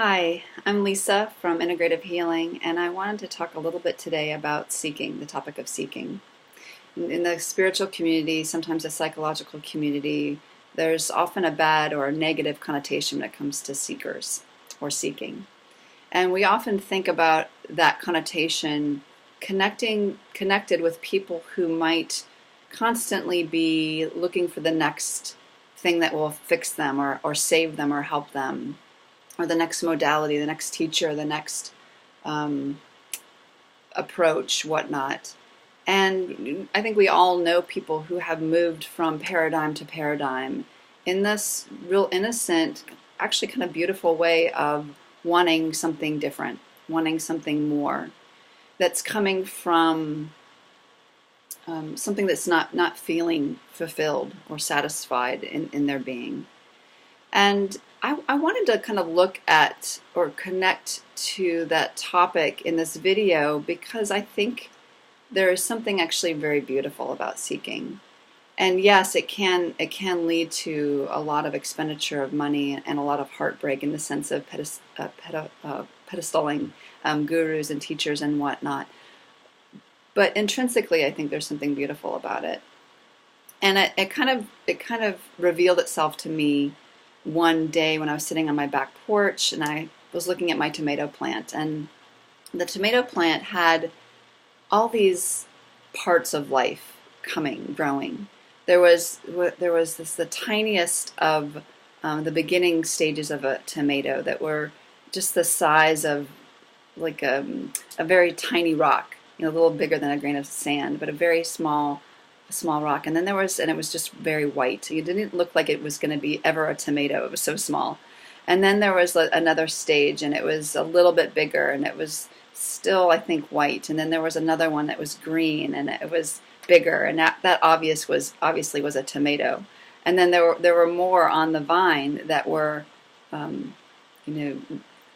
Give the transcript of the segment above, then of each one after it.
Hi, I'm Lisa from Integrative Healing, and I wanted to talk a little bit today about seeking, the topic of seeking. In the spiritual community, sometimes the psychological community, there's often a bad or a negative connotation when it comes to seekers or seeking. And we often think about that connotation connected with people who might constantly be looking for the next thing that will fix them or save them or help them, or the next modality, the next teacher, the next approach, whatnot. And I think we all know people who have moved from paradigm to paradigm in this real innocent, actually kind of beautiful way of wanting something different, wanting something more, that's coming from something that's not feeling fulfilled or satisfied in their being. And I wanted to kind of look at or connect to that topic in this video because I think there is something actually very beautiful about seeking. And yes, it can lead to a lot of expenditure of money and a lot of heartbreak in the sense of pedestaling gurus and teachers and whatnot. But intrinsically, I think there's something beautiful about it. And it kind of revealed itself to me one day when I was sitting on my back porch and I was looking at my tomato plant, and the tomato plant had all these parts of life growing. There was the tiniest of the beginning stages of a tomato that were just the size of like a very tiny rock, a little bigger than a grain of sand, but a very small rock. And then it was just very white. It didn't look like it was going to be ever a tomato. It was so small. And then there was another stage, and it was a little bit bigger, and it was still, I think, white. And then there was another one that was green, and it was bigger, and that obviously was a tomato. And then there were more on the vine that were,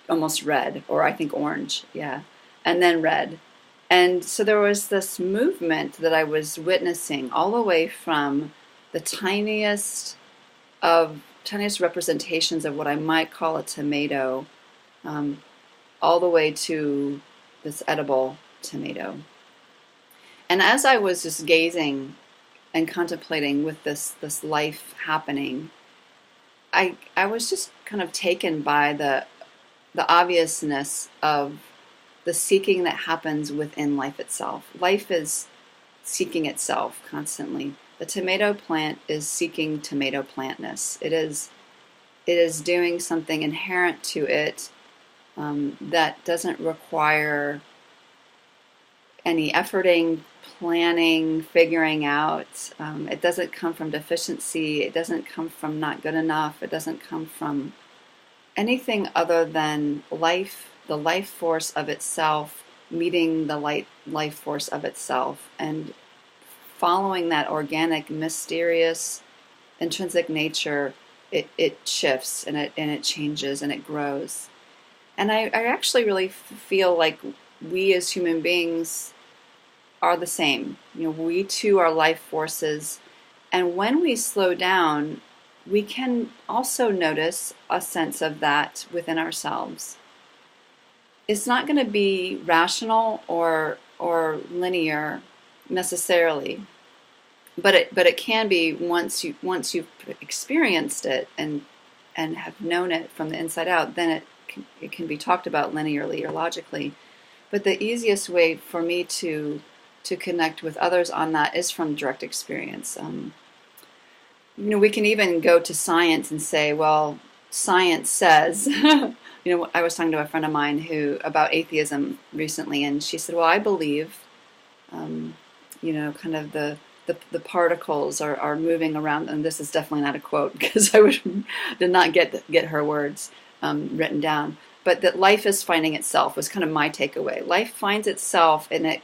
almost red, or I think orange, yeah, and then red. And so there was this movement that I was witnessing all the way from the tiniest representations of what I might call a tomato, all the way to this edible tomato. And as I was just gazing and contemplating with this life happening, I was just kind of taken by the obviousness of the seeking that happens within life itself. Life is seeking itself constantly. The tomato plant is seeking tomato plantness. It is doing something inherent to it that doesn't require any efforting, planning, figuring out. It doesn't come from deficiency. It doesn't come from not good enough. It doesn't come from anything other than life, the life force of itself, meeting the life force of itself, and following that organic, mysterious, intrinsic nature. It shifts and it changes and it grows. And I actually really feel like we as human beings are the same. We too are life forces. And when we slow down, we can also notice a sense of that within ourselves. It's not going to be rational or linear necessarily, but it can be once you've experienced it and have known it from the inside out. Then it can be talked about linearly or logically. But the easiest way for me to connect with others on that is from direct experience. We can even go to science and say, well, science says. I was talking to a friend of mine about atheism recently, and she said, well, I believe, kind of the particles are moving around, and this is definitely not a quote because I did not get her words written down, but that life is finding itself was kind of my takeaway. Life finds itself, and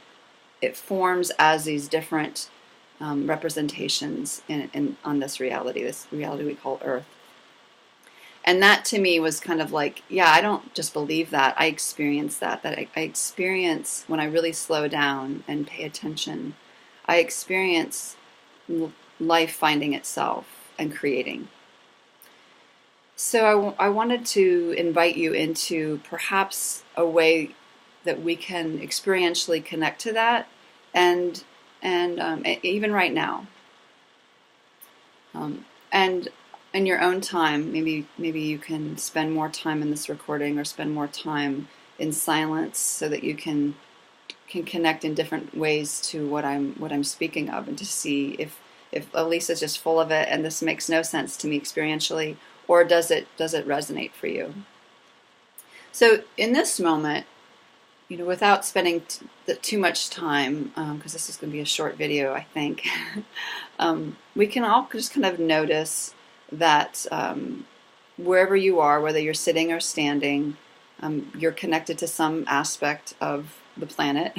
it forms as these different representations on this reality we call Earth. And that to me was kind of like, yeah, I don't just believe that, I experience that I experience when I really slow down and pay attention. I experience life finding itself and creating. So I wanted to invite you into perhaps a way that we can experientially connect to that, and even right now, and in your own time, maybe you can spend more time in this recording or spend more time in silence so that you can connect in different ways to what I'm speaking of, and to see if Elisa's just full of it and this makes no sense to me experientially, or does it resonate for you? So in this moment, without spending too much time, because this is going to be a short video, I think, we can all just kind of notice that wherever you are, whether you're sitting or standing, you're connected to some aspect of the planet.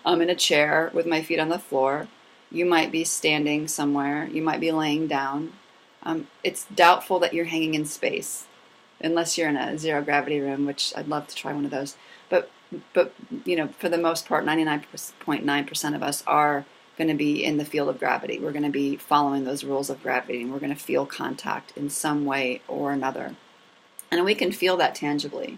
I'm in a chair with my feet on the floor. You might be standing somewhere. You might be laying down. It's doubtful that you're hanging in space, unless you're in a zero gravity room, which I'd love to try one of those. But for the most part, 99.9% of us are going to be in the field of gravity. We're going to be following those rules of gravity, and we're going to feel contact in some way or another. And we can feel that tangibly.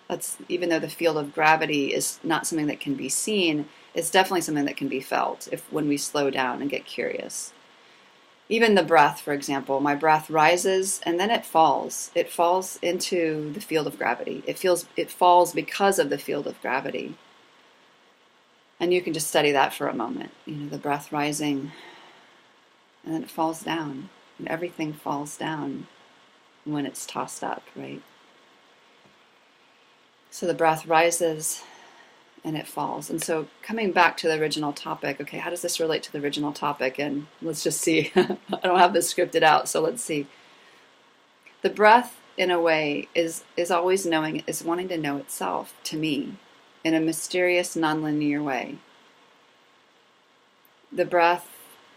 That's, even though the field of gravity is not something that can be seen, it's definitely something that can be felt when we slow down and get curious. Even the breath, for example, my breath rises and then it falls. It falls into the field of gravity. It falls because of the field of gravity. And you can just study that for a moment. The breath rising, and then it falls down. And everything falls down when it's tossed up, right? So the breath rises and it falls. And so coming back to the original topic, okay, how does this relate to the original topic? And let's just see. I don't have this scripted out, so let's see. The breath, in a way, is always wanting to know itself, to me, in a mysterious, nonlinear way. The breath,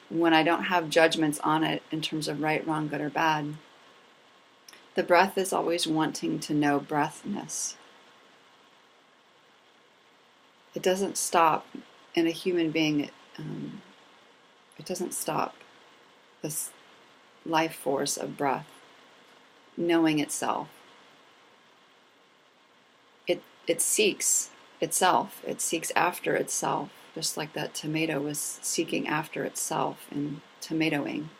when I don't have judgments on it in terms of right, wrong, good, or bad, the breath is always wanting to know breathness. It doesn't stop in a human being. It doesn't stop this life force of breath knowing itself. It seeks itself. It seeks after itself, just like that tomato was seeking after itself in tomatoing.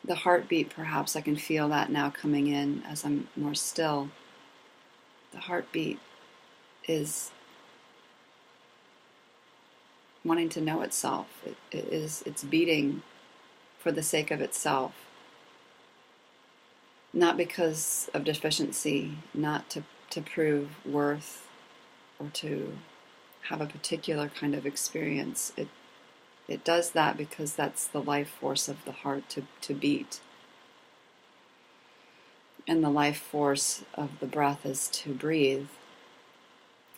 The heartbeat, perhaps I can feel that now coming in as I'm more still. The heartbeat is wanting to know itself. It's beating for the sake of itself. Not because of deficiency, not to prove worth or to have a particular kind of experience. It does that because that's the life force of the heart, to beat. And the life force of the breath is to breathe.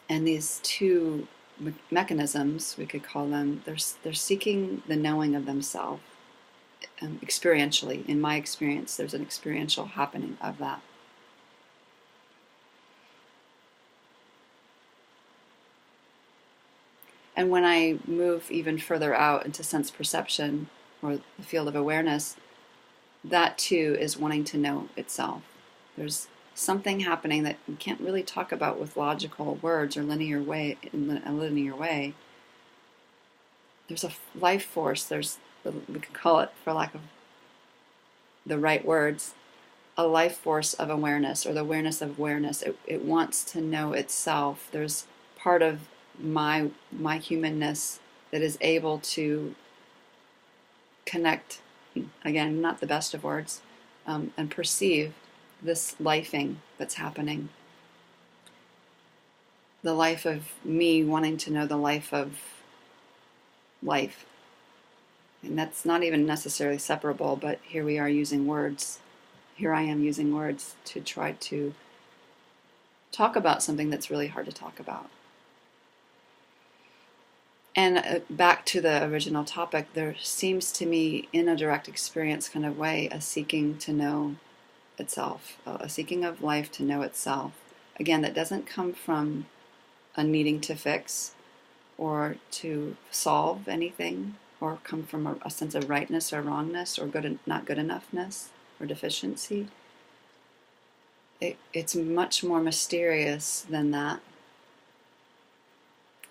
And these two mechanisms, we could call them, they're seeking the knowing of themselves. Experientially, in my experience, there's an experiential happening of that. And when I move even further out into sense perception, or the field of awareness, that too is wanting to know itself. There's something happening that we can't really talk about with logical words or in a linear way. There's a life force. We could call it, for lack of the right words, a life force of awareness, or the awareness of awareness. It wants to know itself. There's part of my humanness that is able to connect, again, not the best of words, and perceive this lifing that's happening. The life of me wanting to know the life of life. And that's not even necessarily separable, but here we are using words. Here I am using words to try to talk about something that's really hard to talk about. And back to the original topic, there seems to me, in a direct experience kind of way, a seeking to know itself, a seeking of life to know itself. Again, that doesn't come from a needing to fix or to solve anything or come from a sense of rightness or wrongness or not good enoughness or deficiency. It's much more mysterious than that.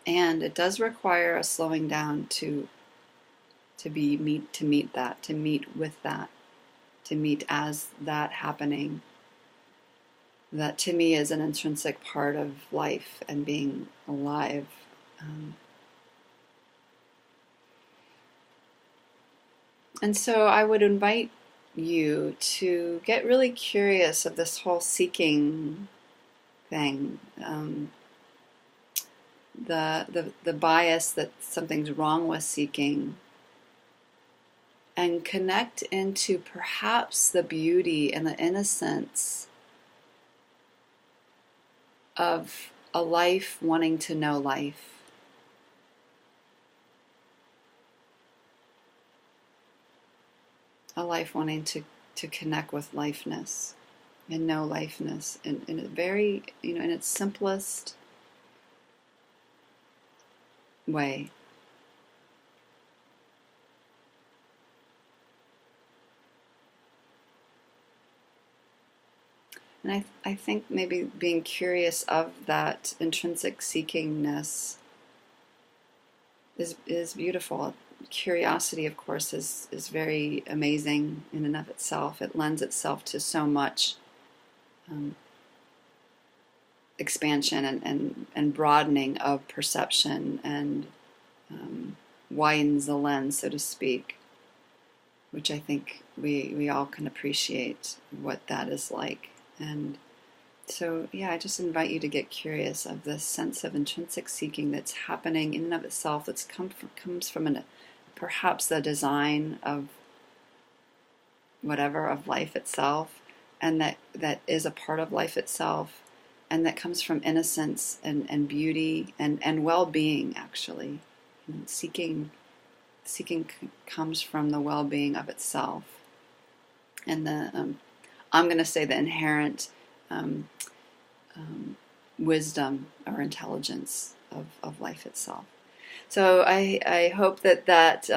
And it does require a slowing down to meet that, to meet with that, to meet as that happening. That to me is an intrinsic part of life and being alive. And so I would invite you to get really curious of this whole seeking thing. The bias that something's wrong with seeking, and connect into perhaps the beauty and the innocence of a life wanting to know life. A life wanting to connect with lifeness and know lifeness in a very, in its simplest way. And I think maybe being curious of that intrinsic seekingness is beautiful. Curiosity, of course, is very amazing in and of itself. It lends itself to so much expansion and broadening of perception, and widens the lens, so to speak, which I think we all can appreciate what that is like. And so, yeah, I just invite you to get curious of this sense of intrinsic seeking that's happening in and of itself, that's comes from perhaps the design of whatever, of life itself, and that is a part of life itself, and that comes from innocence and beauty and well-being, actually. And seeking comes from the well-being of itself, and I'm going to say the inherent wisdom or intelligence of life itself. So I hope that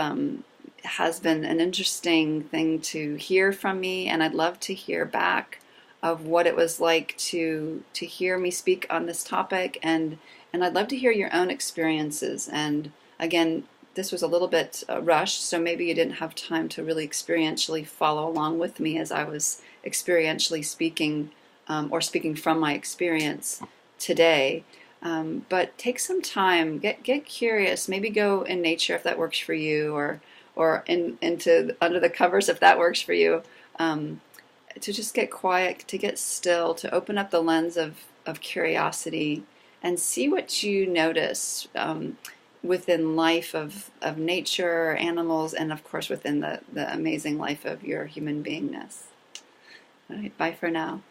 has been an interesting thing to hear from me, and I'd love to hear back of what it was like to hear me speak on this topic, and I'd love to hear your own experiences. And again, this was a little bit rushed, so maybe you didn't have time to really experientially follow along with me as I was experientially speaking, or speaking from my experience today. But take some time, get curious, maybe go in nature if that works for you, or into under the covers if that works for you, to just get quiet, to get still, to open up the lens of curiosity and see what you notice within life of nature, animals, and of course within the amazing life of your human beingness. All right, bye for now.